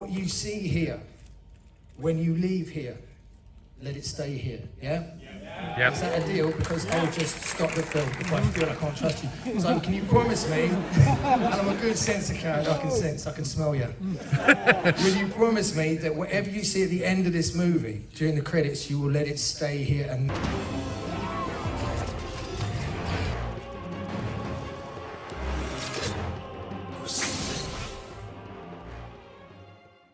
What you see here, when you leave here, let it stay here, yeah? Yep. Is that a deal? Because I'll just stop the film if I feel I can't trust you. So can you promise me, and I'm a good sensor cat, I can smell you. Will you promise me that whatever you see at the end of this movie, during the credits, you will let it stay here and...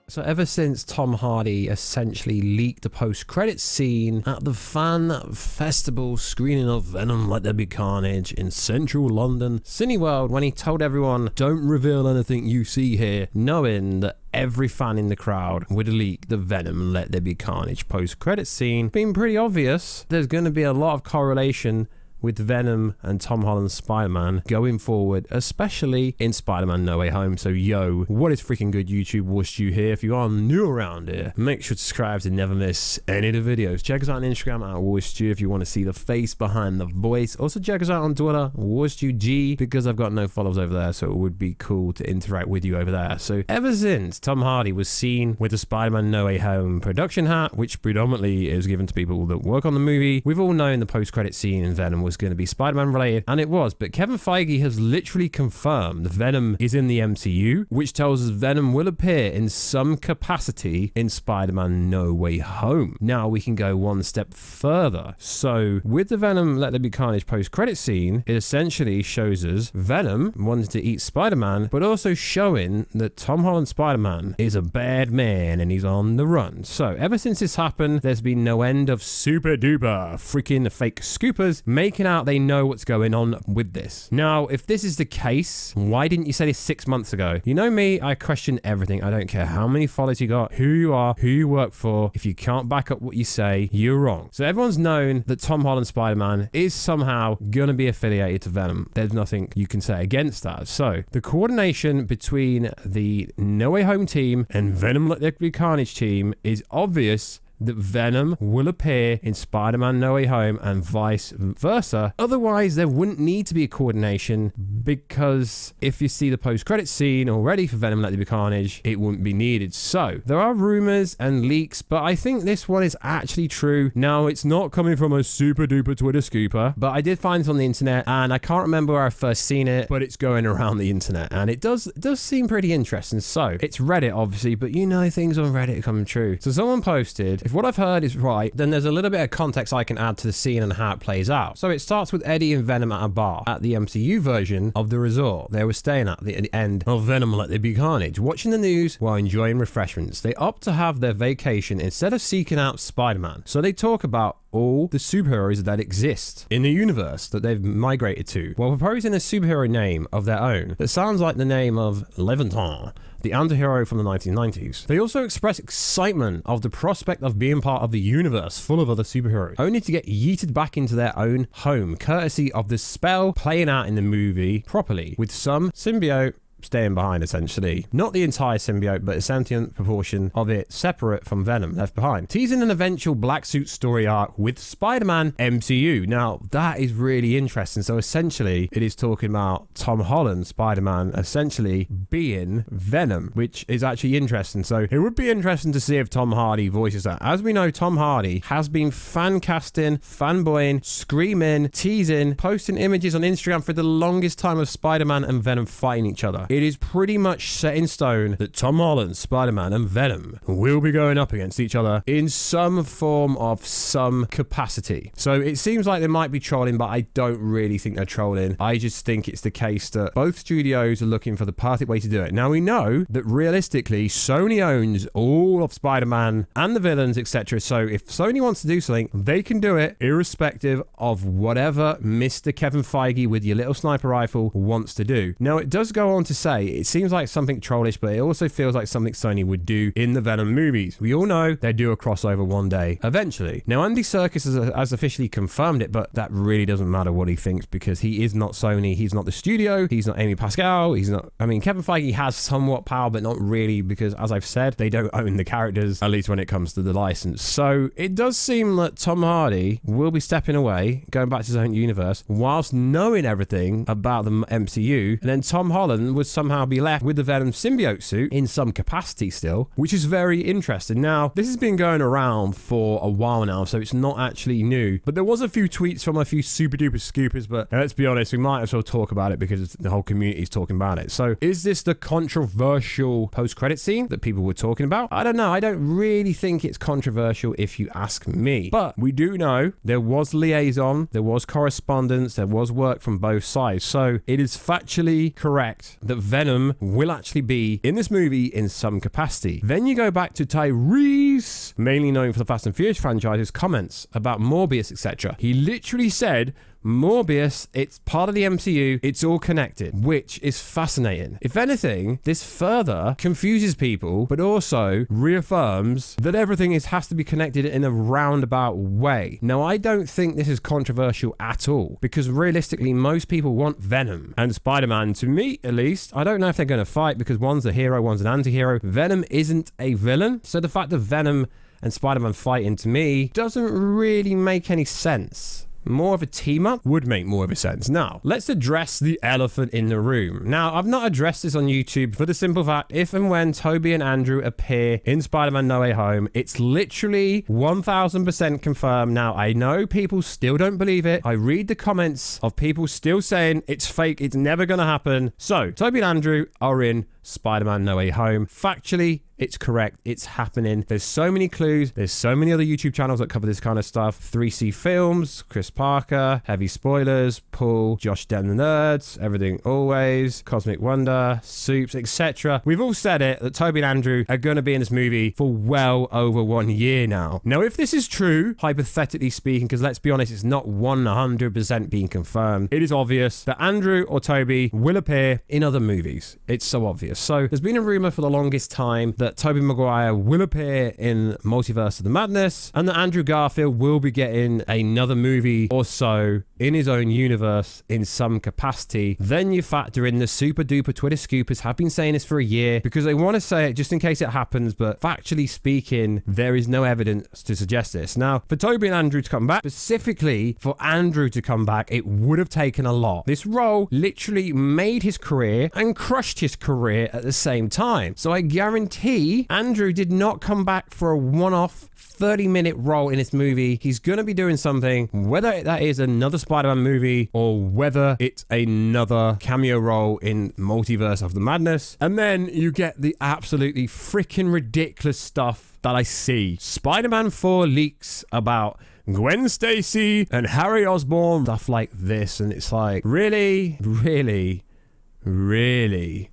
So ever since Tom Hardy essentially leaked the post-credits scene at the fan festival screening of Venom Let There Be Carnage in central London Cineworld, when he told everyone, don't reveal anything you see here, knowing that every fan in the crowd would leak the Venom Let There Be Carnage post-credits scene, being pretty obvious, there's going to be a lot of correlation with Venom and Tom Holland's Spider-Man going forward, especially in Spider-Man No Way Home. So yo, what is freaking good, YouTube? Warstu here. If you are new around here, make sure to subscribe to never miss any of the videos. Check us out on Instagram at Warstu if you want to see the face behind the voice. Also check us out on Twitter, WarstuG, because I've got no followers over there, so it would be cool to interact with you over there. So ever since Tom Hardy was seen with the Spider-Man No Way Home production hat, which predominantly is given to people that work on the movie, we've all known the post-credit scene in Venom was going to be Spider-Man related, and it was, but Kevin Feige has literally confirmed Venom is in the MCU, which tells us Venom will appear in some capacity in Spider-Man No Way Home. Now we can go one step further. So with the Venom Let There Be Carnage post-credit scene, it essentially shows us Venom wanting to eat Spider-Man, but also showing that Tom Holland Spider-Man is a bad man and he's on the run. So ever since this happened, there's been no end of super duper freaking fake scoopers making out they know what's going on with this. Now, if this is the case, why didn't you say this 6 months ago? You know me, I question everything. I don't care how many followers you got, who you are, who you work for. If you can't back up what you say, you're wrong. So everyone's known that Tom Holland Spider-Man is somehow going to be affiliated to Venom. There's nothing you can say against that. So the coordination between the No Way Home team and Venom Let There Be Carnage team is obvious, that Venom will appear in Spider-Man No Way Home and vice versa. Otherwise, there wouldn't need to be a coordination, because if you see the post-credit scene already for Venom Let There Be Carnage, it wouldn't be needed. So there are rumors and leaks, but I think this one is actually true. Now, it's not coming from a super duper Twitter scooper, but I did find it on the internet, and I can't remember where I first seen it, but it's going around the internet, and it does seem pretty interesting. So it's Reddit, obviously, but you know things on Reddit come true. So someone posted, if what I've heard is right, then there's a little bit of context I can add to the scene and how it plays out. So it starts with Eddie and Venom at a bar at the MCU version of the resort they were staying at the end of Venom Let There Be Carnage, watching the news while enjoying refreshments. They opt to have their vacation instead of seeking out Spider-Man. So they talk about all the superheroes that exist in the universe that they've migrated to, while proposing a superhero name of their own that sounds like the name of Leviathan, the anti-hero from the 1990s. They also express excitement of the prospect of being part of the universe full of other superheroes, only to get yeeted back into their own home, courtesy of the spell playing out in the movie properly, with some symbiote staying behind, essentially. Not the entire symbiote, but a sentient proportion of it separate from Venom left behind. Teasing an eventual black suit story arc with Spider-Man MCU. Now, that is really interesting. So essentially, it is talking about Tom Holland Spider-Man essentially being Venom, which is actually interesting. So it would be interesting to see if Tom Hardy voices that. As we know, Tom Hardy has been fan casting, fanboying, screaming, teasing, posting images on Instagram for the longest time of Spider-Man and Venom fighting each other. It is pretty much set in stone that Tom Holland, Spider-Man, and Venom will be going up against each other in some form of some capacity. So it seems like they might be trolling, but I don't really think they're trolling. I just think it's the case that both studios are looking for the perfect way to do it. Now, we know that realistically, Sony owns all of Spider-Man and the villains, etc. So if Sony wants to do something, they can do it irrespective of whatever Mr. Kevin Feige with your little sniper rifle wants to do. Now, it does go on to say it seems like something trollish, but it also feels like something Sony would do in the Venom movies. We all know they do a crossover one day eventually. Now, Andy Serkis has officially confirmed it, but that really doesn't matter what he thinks, because he is not Sony, he's not the studio, he's not Amy Pascal, he's not, I mean, Kevin Feige has somewhat power, but not really, because as I've said, they don't own the characters, at least when it comes to the license. So it does seem that Tom Hardy will be stepping away, going back to his own universe, whilst knowing everything about the MCU, and then Tom Holland was would somehow be left with the Venom symbiote suit in some capacity still, which is very interesting. Now, this has been going around for a while now, so it's not actually new, but there was a few tweets from a few super duper scoopers, but let's be honest, we might as well talk about it because the whole community is talking about it. So is this the controversial post-credit scene that people were talking about? I don't know. I don't really think it's controversial if you ask me, but we do know there was liaison, there was correspondence, there was work from both sides. So it is factually correct that Venom will actually be in this movie in some capacity. Then you go back to Tyrese, mainly known for the Fast and Furious franchise's comments about Morbius, etc. He literally said, Morbius, it's part of the MCU, it's all connected, which is fascinating. If anything, this further confuses people, but also reaffirms that everything has to be connected in a roundabout way. Now, I don't think this is controversial at all, because realistically, most people want Venom and Spider-Man to meet, at least. I don't know if they're going to fight, because one's a hero, one's an anti-hero. Venom isn't a villain, so the fact that Venom and Spider-Man fighting, to me, doesn't really make any sense. More of a team-up would make more of a sense. Now, let's address the elephant in the room. Now, I've not addressed this on YouTube for the simple fact, if and when Toby and Andrew appear in Spider-Man No Way Home, it's literally 1000% confirmed. Now, I know people still don't believe it. I read the comments of people still saying it's fake, it's never going to happen. So, Toby and Andrew are in Spider-Man No Way Home. Factually, it's correct. It's happening. There's so many clues. There's so many other YouTube channels that cover this kind of stuff. 3C Films, Chris Parker, Heavy Spoilers, Paul, Josh Den the Nerds, Everything Always, Cosmic Wonder, Soups, etc. We've all said it, that Toby and Andrew are going to be in this movie for well over 1 year now. Now, if this is true, hypothetically speaking, because let's be honest, it's not 100% being confirmed, it is obvious that Andrew or Toby will appear in other movies. It's so obvious. So there's been a rumor for the longest time that Tobey Maguire will appear in Multiverse of the Madness, and that Andrew Garfield will be getting another movie or so in his own universe in some capacity. Then you factor in the super duper Twitter scoopers have been saying this for a year because they want to say it just in case it happens, but factually speaking, there is no evidence to suggest this. Now, for Toby and Andrew to come back, specifically for Andrew to come back, it would have taken a lot. This role literally made his career and crushed his career at the same time. So I guarantee Andrew did not come back for a one-off 30-minute role in this movie. He's going to be doing something, whether that is another Spider-Man movie or whether it's another cameo role in Multiverse of the Madness. And then you get the absolutely freaking ridiculous stuff that I see. Spider-Man 4 leaks about Gwen Stacy and Harry Osborn, stuff like this, and it's like, really?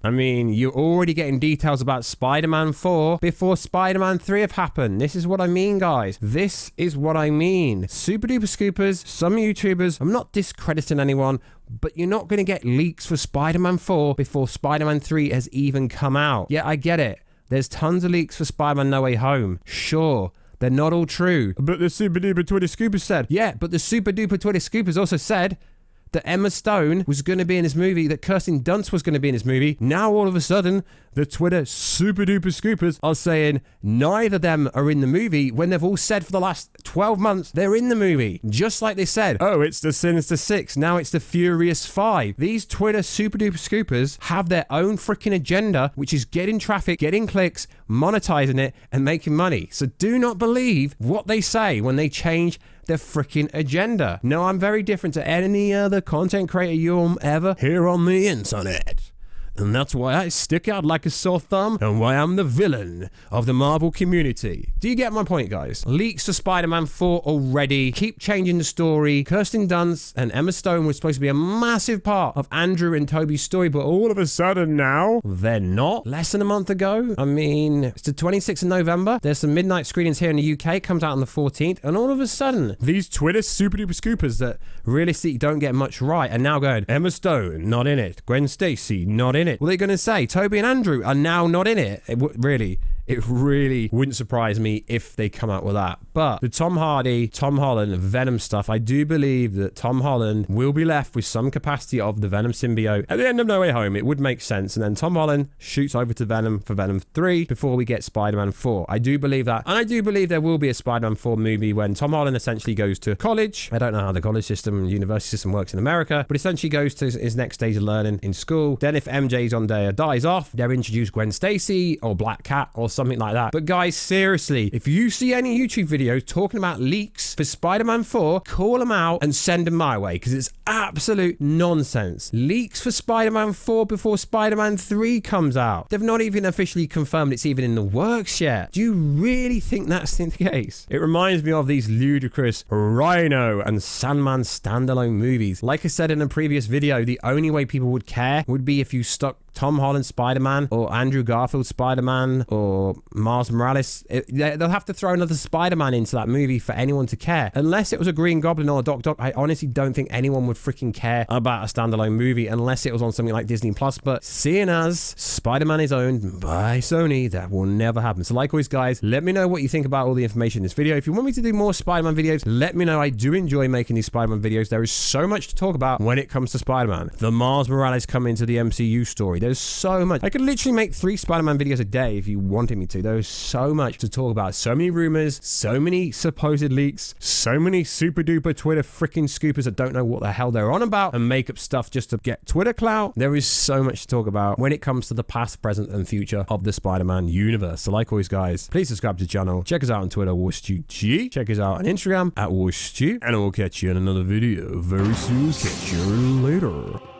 I mean, you're already getting details about Spider-Man 4 before Spider-Man 3 have happened. This is what I mean, guys. This is what I mean. Super duper scoopers, some YouTubers, I'm not discrediting anyone, but you're not going to get leaks for Spider-Man 4 before Spider-Man 3 has even come out. Yeah, I get it. There's tons of leaks for Spider-Man No Way Home. Sure. They're not all true. But the super duper Twitter scoopers said. Yeah, but the super duper Twitter scoopers also said that Emma Stone was going to be in this movie, that Kirsten Dunst was going to be in this movie. Now, all of a sudden, the Twitter super duper scoopers are saying neither of them are in the movie when they've all said for the last 12 months they're in the movie. Just like they said, oh, it's the Sinister Six, now it's the Furious Five. These Twitter super duper scoopers have their own freaking agenda, which is getting traffic, getting clicks, monetizing it, and making money. So do not believe what they say when they change their freaking agenda. No, I'm very different to any other content creator you'll ever hear on the internet. And that's why I stick out like a sore thumb and why I'm the villain of the Marvel community. Do you get my point, guys? Leaks to Spider-Man 4 already. Keep changing the story. Kirsten Dunst and Emma Stone were supposed to be a massive part of Andrew and Toby's story, but all of a sudden now, they're not. Less than a month ago. I mean, it's the 26th of November. There's some midnight screenings here in the UK. It comes out on the 14th. And all of a sudden, these Twitter super duper scoopers that realistically don't get much right are now going, Emma Stone, not in it. Gwen Stacy, not in it. What are they going to say? Toby and Andrew are now not in it. Really, It really wouldn't surprise me if they come out with that. But the Tom Hardy, Tom Holland, Venom stuff, I do believe that Tom Holland will be left with some capacity of the Venom symbiote at the end of No Way Home. It would make sense. And then Tom Holland shoots over to Venom for Venom 3 before we get Spider-Man 4. I do believe that. And I do believe there will be a Spider-Man 4 movie when Tom Holland essentially goes to college. I don't know how the college system and university system works in America, but essentially goes to his next stage of learning in school. Then if MJ's on there dies off, they're introduced Gwen Stacy or Black Cat or something like that. But guys, seriously, if you see any YouTube videos talking about leaks for Spider-Man 4, call them out and send them my way, because it's absolute nonsense. Leaks for Spider-Man 4 before Spider-Man 3 comes out. They've not even officially confirmed it's even in the works yet. Do you really think that's the case? It reminds me of these ludicrous Rhino and Sandman standalone movies. Like I said in a previous video, the only way people would care would be if you stuck Tom Holland Spider-Man or Andrew Garfield Spider-Man or Miles Morales. They'll have to throw another Spider-Man into that movie for anyone to care. Unless it was a Green Goblin or a Doc Ock, I honestly don't think anyone would freaking care about a standalone movie unless it was on something like Disney Plus. But seeing as Spider-Man is owned by Sony, that will never happen. So like always, guys, let me know what you think about all the information in this video. If you want me to do more Spider-Man videos, let me know. I do enjoy making these Spider-Man videos. There is so much to talk about when it comes to Spider-Man. The Miles Morales coming into the MCU story. There's so much. I could literally make 3 Spider-Man videos a day if you wanted me to. There's so much to talk about. So many rumors, so many supposed leaks, so many super duper Twitter freaking scoopers that don't know what the hell they're on about and make up stuff just to get Twitter clout. There is so much to talk about when it comes to the past, present, and future of the Spider-Man universe. So like always, guys, please subscribe to the channel. Check us out on Twitter, WarstuG. Check us out on Instagram at Warstu. And I will catch you in another video very soon. Catch you later.